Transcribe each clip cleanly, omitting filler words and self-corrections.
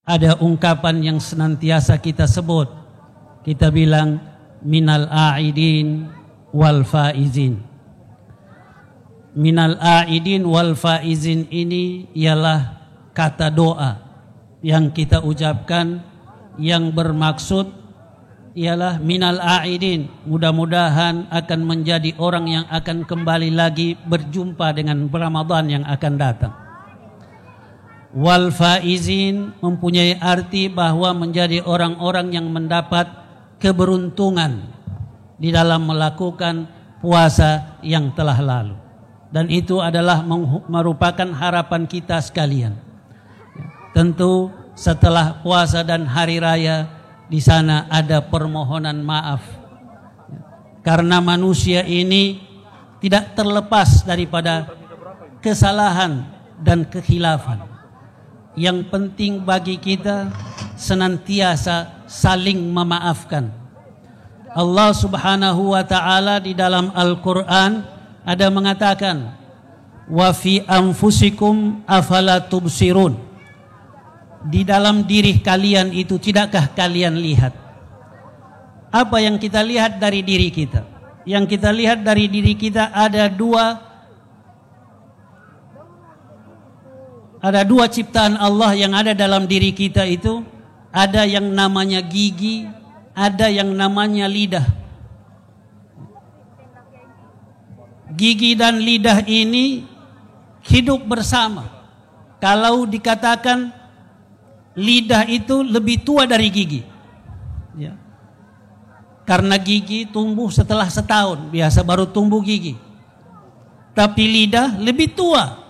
ada ungkapan yang senantiasa kita sebut. Kita bilang minal a'idin wal faizin. Minal a'idin wal faizin ini ialah kata doa yang kita ucapkan yang bermaksud ialah minal a'idin, mudah-mudahan akan menjadi orang yang akan kembali lagi berjumpa dengan Ramadan yang akan datang. Wal faizin mempunyai arti bahwa menjadi orang-orang yang mendapat keberuntungan di dalam melakukan puasa yang telah lalu. Dan itu adalah merupakan harapan kita sekalian. Tentu setelah puasa dan hari raya di sana ada permohonan maaf. Karena manusia ini tidak terlepas daripada kesalahan dan kekhilafan. Yang penting bagi kita senantiasa saling memaafkan. Allah Subhanahu wa taala di dalam Al-Qur'an ada mengatakan, wa fi anfusikum afala tubsirun. Di dalam diri kalian itu tidakkah kalian lihat? Apa yang kita lihat dari diri kita? Yang kita lihat dari diri kita ada dua ciptaan Allah yang ada dalam diri kita itu. Ada yang namanya gigi, ada yang namanya lidah. Gigi dan lidah ini hidup bersama. Kalau dikatakan lidah itu lebih tua dari gigi, ya. Karena gigi tumbuh setelah setahun, biasa baru tumbuh gigi. Tapi lidah lebih tua.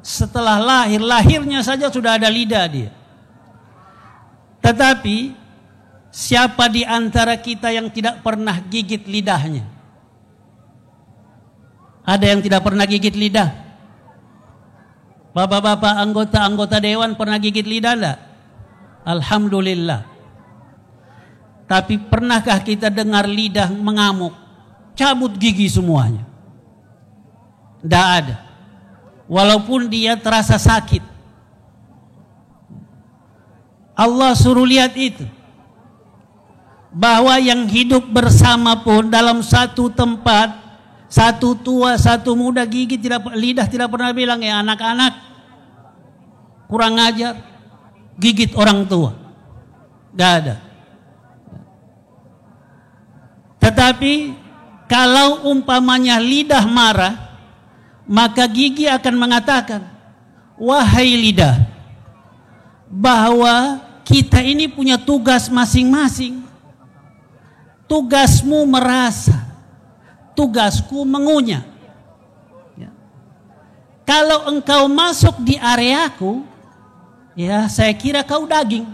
Setelah lahirnya saja sudah ada lidah dia. Tetapi siapa di antara kita yang tidak pernah gigit lidahnya? Ada yang tidak pernah gigit lidah? Bapak-bapak anggota dewan pernah gigit lidah enggak? Alhamdulillah. Tapi pernahkah kita dengar lidah mengamuk, cabut gigi semuanya? Tidak ada. Walaupun dia terasa sakit. Allah suruh lihat itu. Bahwa yang hidup bersama pun dalam satu tempat, satu tua, satu muda, lidah tidak pernah bilang, ya anak-anak kurang ajar, gigit orang tua. Gak ada. Tetapi kalau umpamanya lidah marah, maka gigi akan mengatakan, wahai lidah, bahwa kita ini punya tugas masing-masing. Tugasmu merasa, tugasku mengunyah. Ya. Kalau engkau masuk di areaku, ya saya kira kau daging.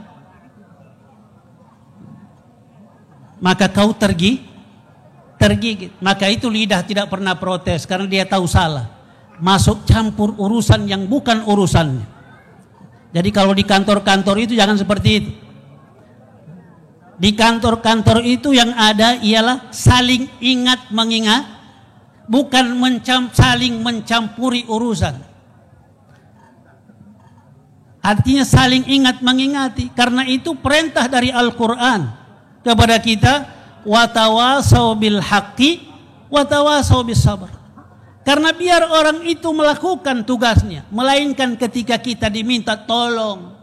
Maka kau tergigit. Maka itu lidah tidak pernah protes karena dia tahu salah. Masuk campur urusan yang bukan urusannya. Jadi kalau di kantor-kantor itu jangan seperti itu. Di kantor-kantor itu yang ada ialah saling ingat mengingat, bukan saling mencampuri urusan. Artinya saling ingat mengingati. Karena itu perintah dari Al-Quran kepada kita, watawasau bil haqqi watawasau bis sabr. Karena biar orang itu melakukan tugasnya, melainkan ketika kita diminta tolong.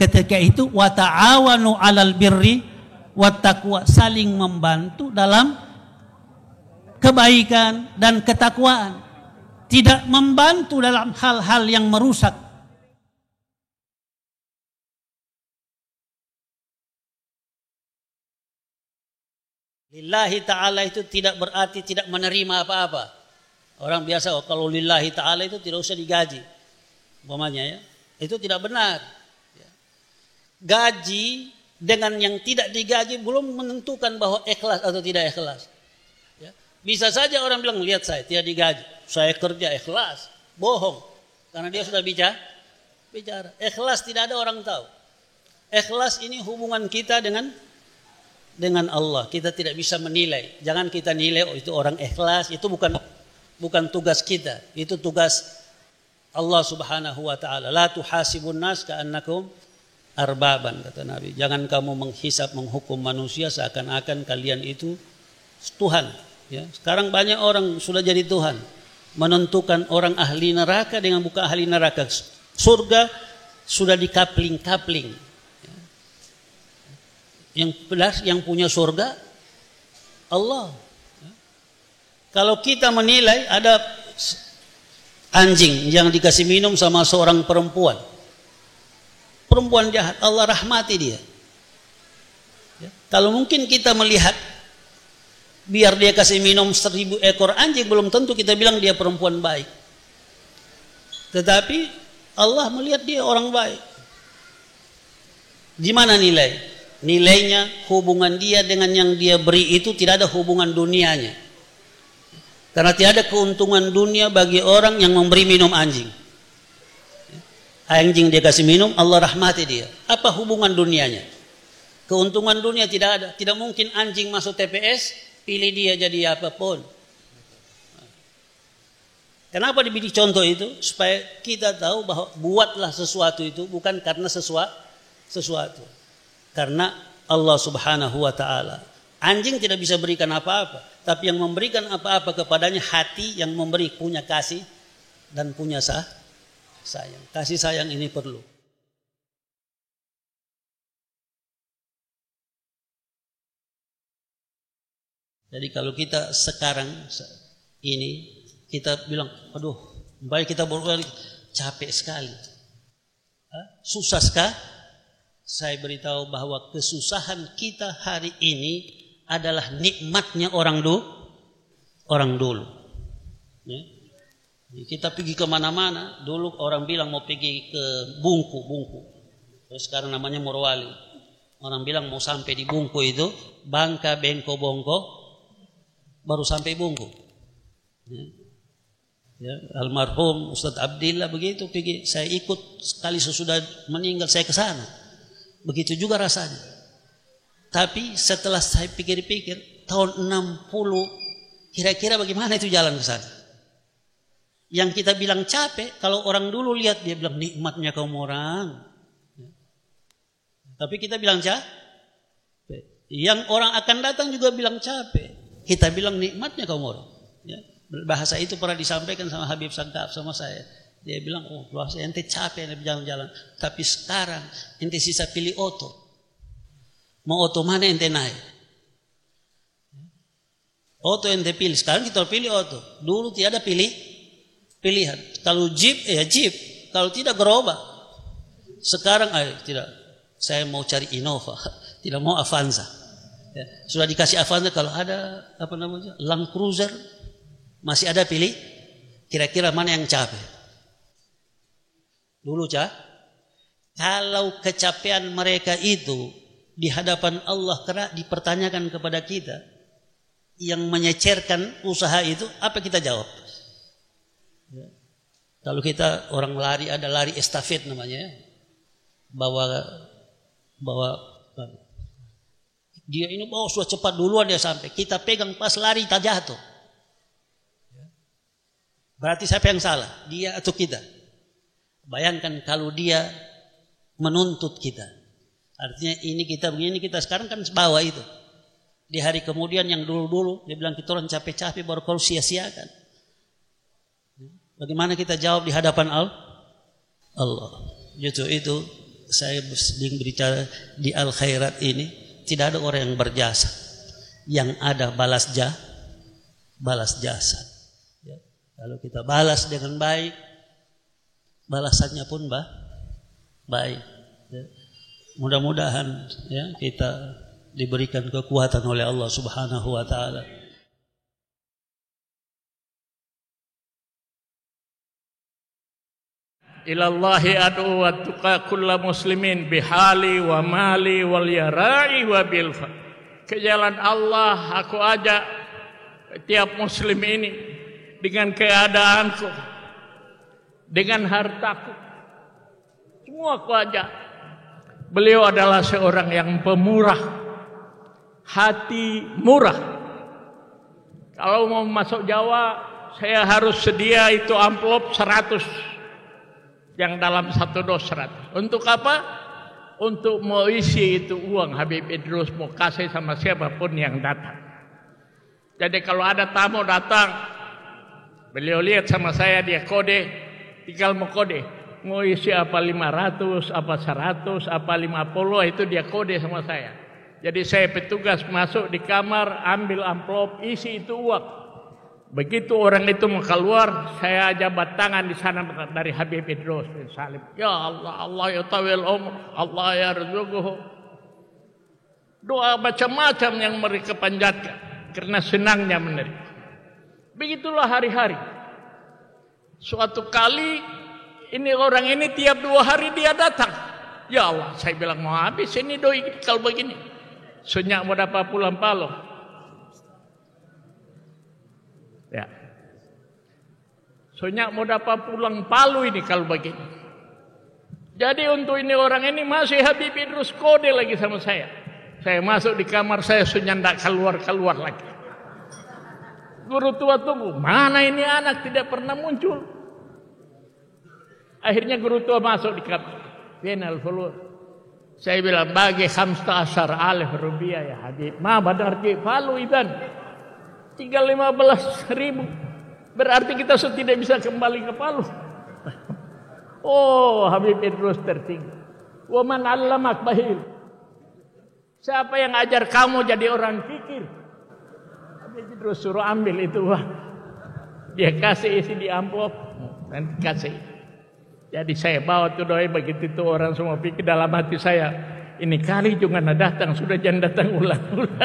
Ketika itu wata'awanu 'alal birri wattaqwa, saling membantu dalam kebaikan dan ketakwaan, tidak membantu dalam hal-hal yang merusak. Lillahi ta'ala itu tidak berarti tidak menerima apa-apa. Orang biasa kalau lillahi ta'ala itu tidak usah digaji, umpamanya ya, itu tidak benar. Gaji dengan yang tidak digaji belum menentukan bahwa ikhlas atau tidak ikhlas. Ya. Bisa saja orang bilang, lihat saya tidak digaji, saya kerja ikhlas, bohong. Karena dia sudah bicara. Ikhlas tidak ada orang tahu. Ikhlas ini hubungan kita dengan Allah. Kita tidak bisa menilai. Jangan kita nilai, oh itu orang ikhlas, itu bukan tugas kita. Itu tugas Allah Subhanahu wa taala, la tuhasibun nas ka'annakum arbaban, kata Nabi. Jangan kamu menghisap, menghukum manusia seakan-akan kalian itu Tuhan. Ya. Sekarang banyak orang sudah jadi Tuhan, menentukan orang ahli neraka dengan bukan ahli neraka. Surga sudah dikapling-kapling. Ya. Yang punya surga Allah. Ya. Kalau kita menilai ada anjing yang dikasih minum sama seorang perempuan jahat, Allah rahmati dia. Ya. Kalau mungkin kita melihat biar dia kasih minum 1000 ekor anjing, belum tentu kita bilang dia perempuan baik. Tetapi Allah melihat dia orang baik. Di mana nilai? Nilainya hubungan dia dengan yang dia beri itu tidak ada hubungan dunianya. Karena tidak ada keuntungan dunia bagi orang yang memberi minum anjing. Anjing dia kasih minum, Allah rahmati dia. Apa hubungan dunianya? Keuntungan dunia tidak ada. Tidak mungkin anjing masuk TPS, pilih dia jadi apapun. Kenapa diberi contoh itu? Supaya kita tahu bahwa buatlah sesuatu itu bukan karena sesuatu. Karena Allah Subhanahu wa taala. Anjing tidak bisa berikan apa-apa, tapi yang memberikan apa-apa kepadanya hati yang memberi, punya kasih dan punya sayang. Kasih sayang ini perlu. Jadi kalau kita sekarang ini kita bilang, aduh, baik kita berkali capek sekali, susah sekali. Saya beritahu bahwa kesusahan kita hari ini adalah nikmatnya orang dulu. Ya. Kita pergi kemana-mana. Dulu orang bilang mau pergi ke Bungku. Terus sekarang namanya Morowali. Orang bilang mau sampai di Bungku itu, Bangka, Bengko, Bongko, baru sampai Bungku. Ya. Ya, almarhum Ustadz Abdillah begitu pergi. Saya ikut sekali sesudah meninggal saya ke sana. Begitu juga rasanya. Tapi setelah saya pikir-pikir, tahun 60, kira-kira bagaimana itu jalan ke sana? Yang kita bilang capek, kalau orang dulu lihat dia bilang nikmatnya kaum orang. Tapi kita bilang capek. Yang orang akan datang juga bilang capek. Kita bilang nikmatnya kaum orang. Ya. Bahasa itu pernah disampaikan sama Habib Sangkap sama saya. Dia bilang, oh bahasa ente capek jalan-jalan. Tapi sekarang ente sisa pilih oto. Mau oto mana ente naik? Oto ente pilih. Sekarang kita pilih oto. Dulu tidak ada pilihan. Kalau jeep, ya jeep. Kalau tidak gerobak. Sekarang tidak. Saya mau cari Innova. Tidak mau Avanza. Ya. Sudah dikasih Avanza. Kalau ada apa namanya Land Cruiser, masih ada pilih. Kira-kira mana yang capek? Dulu kalau kecapean mereka itu di hadapan Allah karena dipertanyakan kepada kita yang menyecerkan usaha itu, apa kita jawab? Ya. Kalau kita orang lari, ada lari estafet namanya, bawa dia ini sudah cepat duluan dia sampai, kita pegang pas lari tak jatuh. Berarti siapa yang salah? Dia atau kita? Bayangkan kalau dia menuntut kita. Artinya ini kita begini, kita sekarang kan bawa itu. Di hari kemudian yang dulu-dulu dia bilang kita orang capek-capek baru kau sia-siakan. Bagaimana kita jawab di hadapan Allah? Justru itu saya sering berbicara di Al Khairat ini, tidak ada orang yang berjasa. Yang ada balas jasa. Ya. Kalau kita balas dengan baik, balasannya pun baik. Ya. Mudah-mudahan ya kita diberikan kekuatan oleh Allah Subhanahu wa taala. Ilallahi ad'u wa tuqa kulla muslimin bihali wa mali wal yara'i wa bil ke jalan Allah aku ajak tiap muslim ini dengan keadaanku, dengan hartaku, semua aku ajak. Beliau adalah seorang yang pemurah, hati murah. Kalau mau masuk Jawa, saya harus sedia itu amplop 100 yang dalam satu dos 100. Untuk apa? Untuk mau isi itu uang Habib Idrus mau kasih sama siapapun yang datang. Jadi kalau ada tamu datang, beliau lihat sama saya, dia kode, tinggal mau kode, mau isi apa 500, apa 100, apa 50, itu dia kode sama saya. Jadi saya petugas masuk di kamar, ambil amplop, isi itu uang. Begitu orang itu mau keluar, saya jabat tangan di sana dari Habib Idrus bin Salim. Ya Allah, Allah ya tawil umur, Allah ya rizquhu. Doa macam-macam yang mereka panjatkan karena senangnya menerima. Begitulah hari-hari. Suatu kali ini orang ini tiap 2 hari dia datang. Ya Allah, saya bilang mau habis ini doi kalau begini. Sunyak mau dapat pulang Palu. Ya. Sunyak mau dapat pulang Palu ini kalau begini. Jadi untuk ini orang ini masih Habib Idrus kode lagi sama saya. Saya masuk di kamar saya sunyak tidak keluar lagi. Guru tua tunggu, mana ini anak tidak pernah muncul. Akhirnya guru tua masuk di kamar. Final follow. Saya bilang bagi 15,000 rupiah ya Habib. Ma badar ki falu idan. Tinggal 15.000. Berarti kita sudah tidak bisa kembali ke Palu. Oh, Habib Idrus tertinggi. Wa man 'allamak bahil. Siapa yang ajar kamu jadi orang pikir? Habib Idrus suruh ambil itu uang. Dia kasih isi di amplop dan kasih. Jadi saya bawa tuh doi, begitu itu orang semua pikir dalam hati saya, ini kali juga datang, sudah jangan datang ulang-ulang.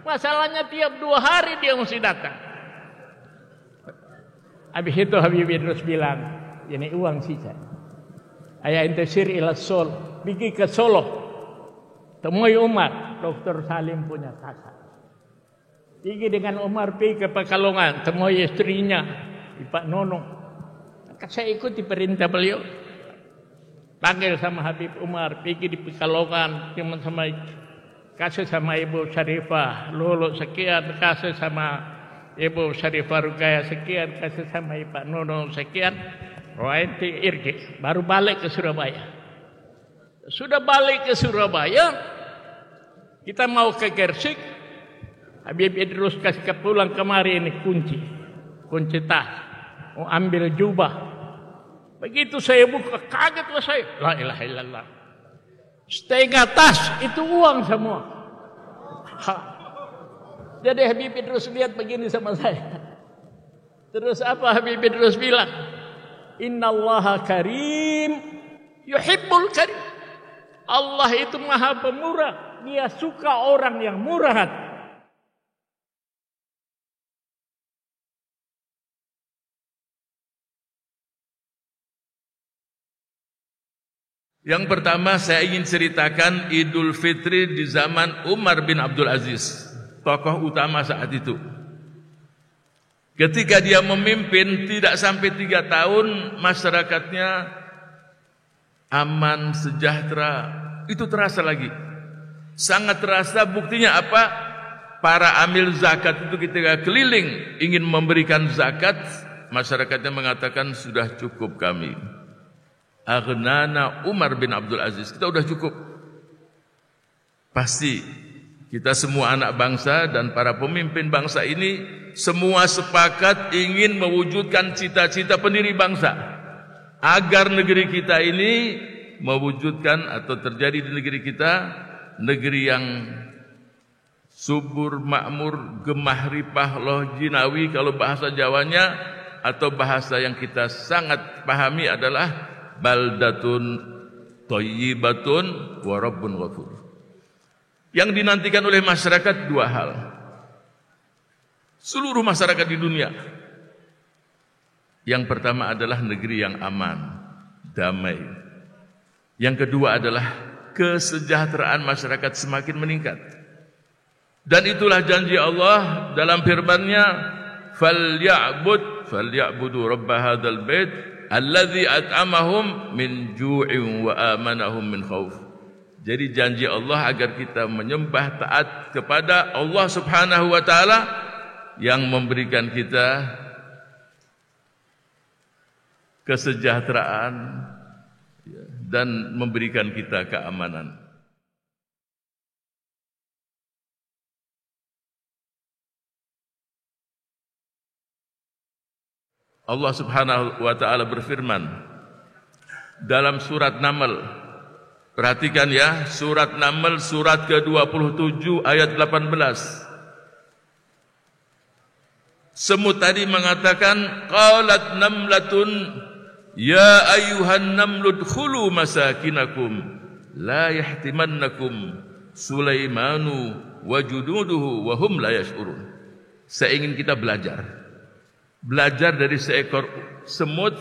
Masalahnya tiap 2 hari dia mesti datang. Habis itu Habib Idrus bilang, ini uang sisa. Ayah intisir ila Sol, pergi ke Solo, temui Umar, Dr. Salim punya kakak. Pergi dengan Umar pergi ke Pekalongan, temui istrinya, Pak Nono. Saya ikuti perintah beliau. Panggil sama Habib Umar, pergi di Pekalongan, teman sama kasih sama Ibu Syarifah, Lulu sekian, kasih sama Ibu Syarifah Rukaya sekian, kasih sama Pak Nono sekian. Rohenti irgi, baru balik ke Surabaya. Sudah balik ke Surabaya, kita mau ke Gersik. Habib Idrus kasih pulang kemari ini kunci tas. Mau ambil jubah. Begitu saya buka, kagetlah saya. La ilaha illallah. Setengah tas itu uang semua. Jadi Habib Idrus lihat begini sama saya. Terus apa Habib Idrus bilang? Innallaha karim yuhibbul karim. Allah itu maha pemurah. Dia suka orang yang murah hati. Yang pertama saya ingin ceritakan Idul Fitri di zaman Umar bin Abdul Aziz, tokoh utama saat itu. Ketika dia memimpin tidak sampai 3 tahun, masyarakatnya aman, sejahtera. Itu terasa lagi. Sangat terasa, buktinya apa? Para amil zakat itu ketika keliling ingin memberikan zakat, masyarakatnya mengatakan sudah cukup kami. Aghnana Umar bin Abdul Aziz, kita udah cukup. Pasti kita semua anak bangsa dan para pemimpin bangsa ini semua sepakat ingin mewujudkan cita-cita pendiri bangsa agar negeri kita ini mewujudkan atau terjadi di negeri kita negeri yang subur, makmur, gemah ripah, loh jinawi kalau bahasa Jawanya, atau bahasa yang kita sangat pahami adalah baldatun thayyibatun wa rabbun ghafur. Yang dinantikan oleh masyarakat 2 hal. Seluruh masyarakat di dunia. Yang pertama adalah negeri yang aman, damai. Yang kedua adalah kesejahteraan masyarakat semakin meningkat. Dan itulah janji Allah dalam firman-Nya, falyabudu rabb hadzal bait alladzi at'amahum min ju'in wa amanahum min khauf. Jadi janji Allah agar kita menyembah taat kepada Allah Subhanahu wa taala yang memberikan kita kesejahteraan, dan memberikan kita keamanan. Allah Subhanahu wa taala berfirman dalam surat Naml. Perhatikan ya, surat Naml surat ke-27 ayat 18. Semut tadi mengatakan, qalat namlatun ya ayyuhan namlu dkhulu masakinakum la yahtimannakum Sulaimanu wa junuduhu wa hum la yash'urun. Saya ingin kita belajar dari seekor semut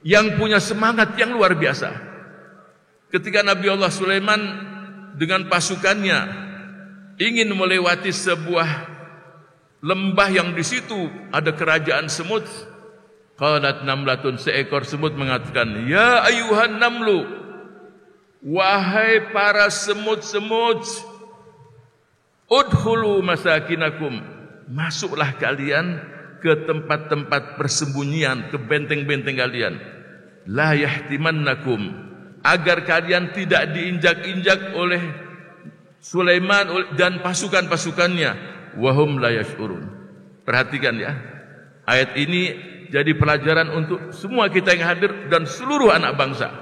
yang punya semangat yang luar biasa. Ketika Nabi Allah Sulaiman dengan pasukannya ingin melewati sebuah lembah yang di situ ada kerajaan semut, qalat namlatun, seekor semut mengatakan, ya ayuhan namlu, wahai para semut-semut, udkhulu masakinakum, masuklah kalian ke tempat-tempat persembunyian, ke benteng-benteng kalian. La yahtimannakum, agar kalian tidak diinjak-injak oleh Sulaiman dan pasukan-pasukannya. Wahum la yash'urun. Perhatikan ya, ayat ini jadi pelajaran untuk semua kita yang hadir dan seluruh anak bangsa.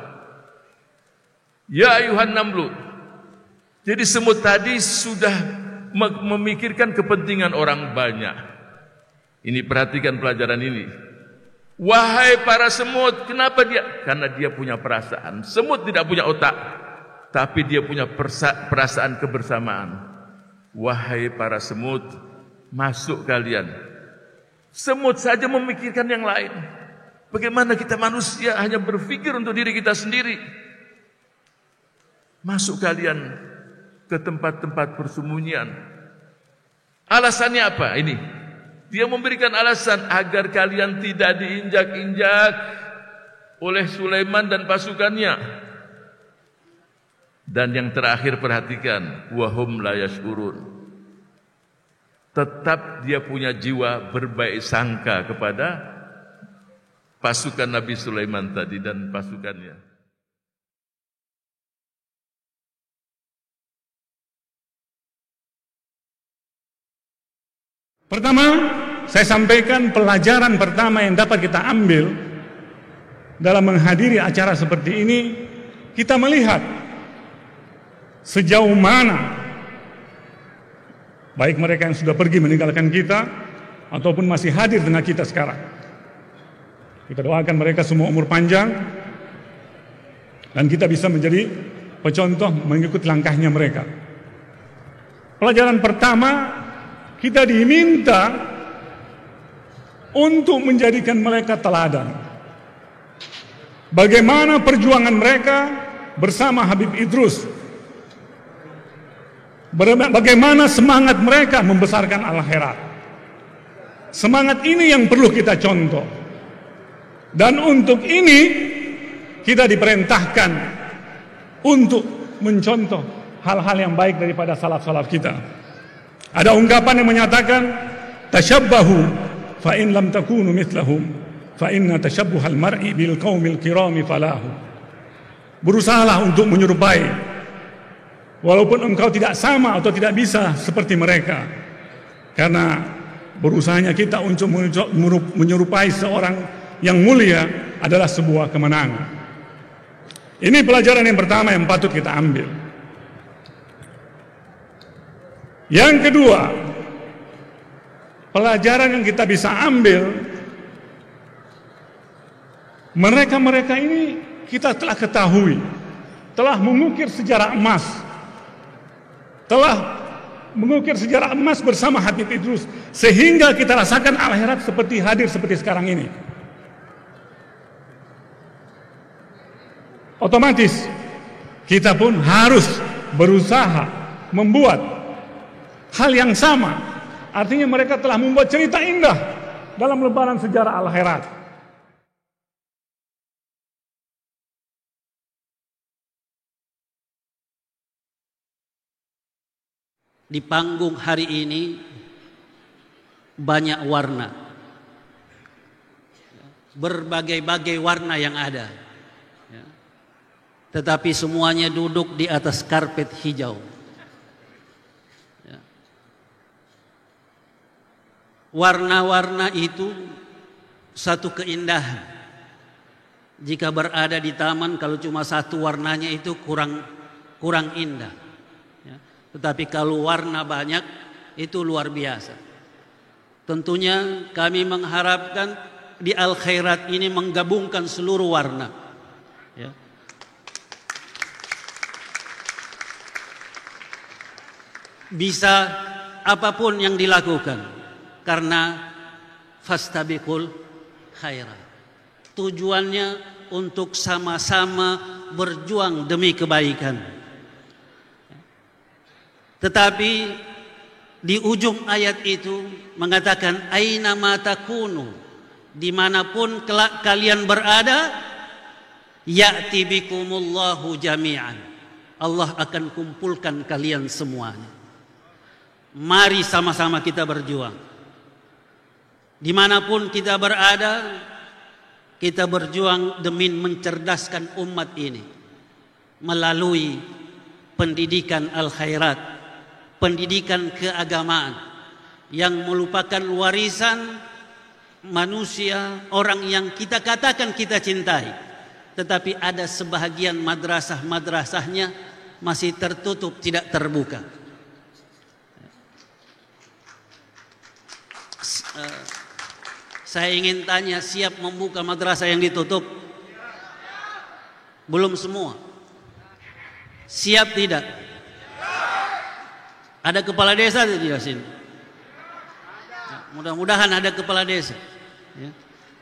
Ya ayuhan namlu. Jadi semut tadi sudah memikirkan kepentingan orang banyak. Ini perhatikan pelajaran ini. Wahai para semut, kenapa dia? Karena dia punya perasaan. Semut tidak punya otak, tapi dia punya perasaan kebersamaan. Wahai para semut, masuk kalian. Semut saja memikirkan yang lain. Bagaimana kita manusia hanya berpikir untuk diri kita sendiri? Masuk kalian ke tempat-tempat persembunyian. Alasannya apa? Ini. Dia memberikan alasan agar kalian tidak diinjak-injak oleh Sulaiman dan pasukannya. Dan yang terakhir perhatikan, wahum la yash'urun. Tetap dia punya jiwa berbaik sangka kepada pasukan Nabi Sulaiman tadi dan pasukannya. Pertama, saya sampaikan pelajaran pertama yang dapat kita ambil dalam menghadiri acara seperti ini, kita melihat sejauh mana baik mereka yang sudah pergi meninggalkan kita ataupun masih hadir dengan kita sekarang. Kita doakan mereka semua umur panjang dan kita bisa menjadi pencontoh mengikuti langkahnya mereka. Pelajaran pertama, kita diminta untuk menjadikan mereka teladan. Bagaimana perjuangan mereka bersama Habib Idrus. Bagaimana semangat mereka membesarkan al-khairat. Semangat ini yang perlu kita contoh. Dan untuk ini kita diperintahkan untuk mencontoh hal-hal yang baik daripada salaf-salaf kita. Ada ungkapan yang menyatakan tashabbahu fa in lam takunu mithlahum fa inna tashabbuhal mar'i bil qaumil kirami falahu. Berusahalah untuk menyerupai walaupun engkau tidak sama atau tidak bisa seperti mereka. Karena berusahanya kita untuk menyerupai seorang yang mulia adalah sebuah kemenangan. Ini pelajaran yang pertama yang patut kita ambil. Yang kedua, pelajaran yang kita bisa ambil, mereka-mereka ini kita telah ketahui, telah mengukir sejarah emas, bersama Habib Idrus, sehingga kita rasakan al-khairat seperti hadir seperti sekarang ini. Otomatis kita pun harus berusaha membuat hal yang sama. Artinya mereka telah membuat cerita indah dalam lembaran sejarah al-khairat. Di panggung hari ini banyak warna. berbagai-bagai warna yang ada, ya. Tetapi semuanya duduk di atas karpet hijau, ya. Warna-warna itu satu keindahan. Jika berada di taman, kalau cuma satu warnanya itu kurang indah, ya. Tetapi kalau warna banyak itu luar biasa. Tentunya kami mengharapkan di Al-Khairat ini menggabungkan seluruh warna, ya. Bisa apapun yang dilakukan, karena fastabiqul khairat. Tujuannya untuk sama-sama berjuang demi kebaikan. Tetapi di ujung ayat itu mengatakan aina ma takunu, dimanapun kelak kalian berada, ya'ti bikumullahu jami'an, Allah akan kumpulkan kalian semuanya. Mari sama-sama kita berjuang. Dimanapun kita berada, kita berjuang demi mencerdaskan umat ini melalui pendidikan al-khairat, pendidikan keagamaan yang merupakan warisan manusia, orang yang kita katakan kita cintai, tetapi ada sebahagian madrasah-madrasahnya masih tertutup, tidak terbuka. Saya ingin tanya, siap membuka madrasah yang ditutup? Belum semua. Siap tidak? Ada kepala desa tidak sini? Mudah-mudahan ada kepala desa, ya.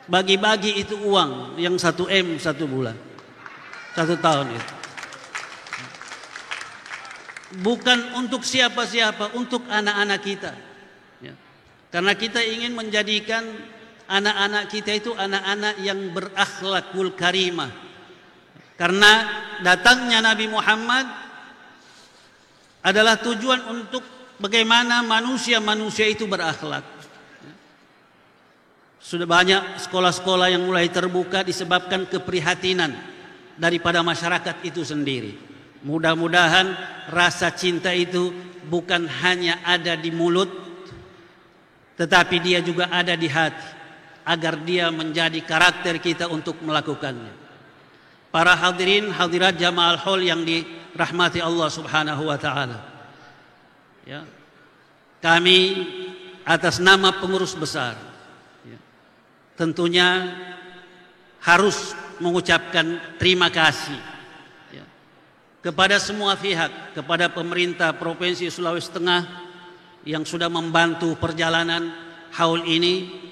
Bagi-bagi itu uang yang 1 M 1 bulan, 1 tahun itu. Bukan untuk siapa-siapa, untuk anak-anak kita, ya. Karena kita ingin menjadikan anak-anak kita itu anak-anak yang berakhlakul karimah. Karena datangnya Nabi Muhammad adalah tujuan untuk bagaimana manusia-manusia itu berakhlak. Sudah banyak sekolah-sekolah yang mulai terbuka disebabkan keprihatinan daripada masyarakat itu sendiri. Mudah-mudahan rasa cinta itu bukan hanya ada di mulut, tetapi dia juga ada di hati, agar dia menjadi karakter kita untuk melakukannya. Para hadirin hadirat Jamaah Hall yang dirahmati Allah Subhanahu wa taala, ya. Kami atas nama pengurus besar, ya, tentunya harus mengucapkan terima kasih, ya, kepada semua pihak, kepada pemerintah Provinsi Sulawesi Tengah yang sudah membantu perjalanan haul ini,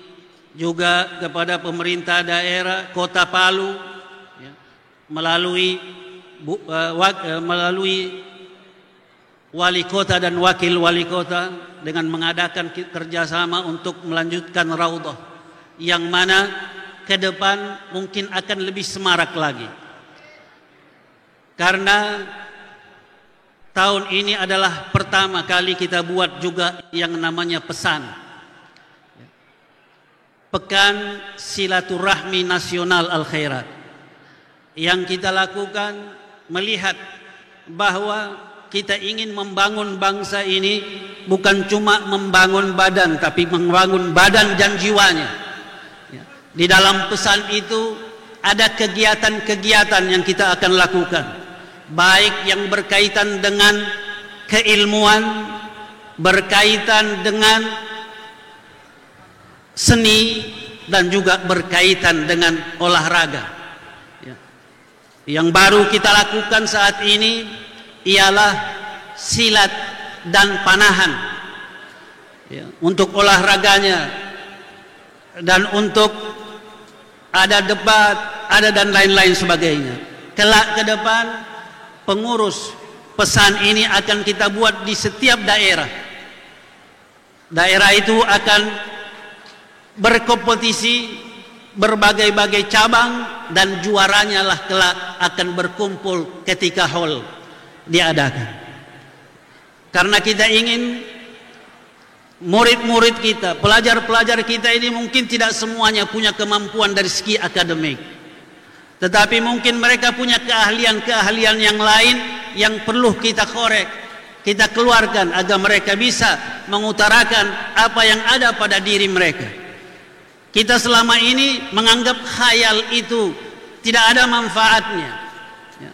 juga kepada pemerintah daerah Kota Palu, ya, melalui wali kota dan wakil wali kota dengan mengadakan kerjasama untuk melanjutkan Raudhah, yang mana ke depan mungkin akan lebih semarak lagi. Karena tahun ini adalah pertama kali kita buat juga yang namanya pesan Pekan Silaturahmi Nasional Al-Khairat, yang kita lakukan melihat bahwa kita ingin membangun bangsa ini bukan cuma membangun badan, tapi membangun badan dan jiwanya. Di dalam pesan itu ada kegiatan-kegiatan yang kita akan lakukan, baik yang berkaitan dengan keilmuan, berkaitan dengan seni, dan juga berkaitan dengan olahraga. Yang baru kita lakukan saat ini ialah silat dan panahan, untuk olahraganya, dan untuk ada debat, ada dan lain-lain sebagainya. Kelak ke depan pengurus pesan ini akan kita buat di setiap daerah. Daerah itu akan berkompetisi berbagai-bagai cabang, dan juaranya lah kelak akan berkumpul ketika hall diadakan. Karena kita ingin murid-murid kita, pelajar-pelajar kita ini mungkin tidak semuanya punya kemampuan dari segi akademik, tetapi mungkin mereka punya keahlian-keahlian yang lain yang perlu kita korek, kita keluarkan agar mereka bisa mengutarakan apa yang ada pada diri mereka. Kita selama ini menganggap khayal itu tidak ada manfaatnya, ya.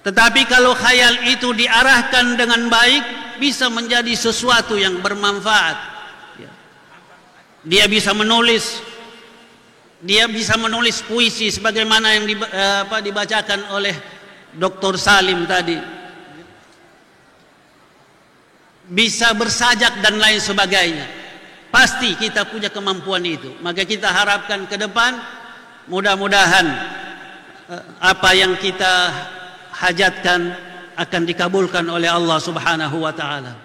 Tetapi kalau khayal itu diarahkan dengan baik, bisa menjadi sesuatu yang bermanfaat, ya. Dia bisa menulis puisi sebagaimana yang dibacakan oleh Dr. Salim tadi, bisa bersajak dan lain sebagainya. Pasti kita punya kemampuan itu. Maka kita harapkan ke depan mudah-mudahan apa yang kita hajatkan akan dikabulkan oleh Allah Subhanahu wa taala.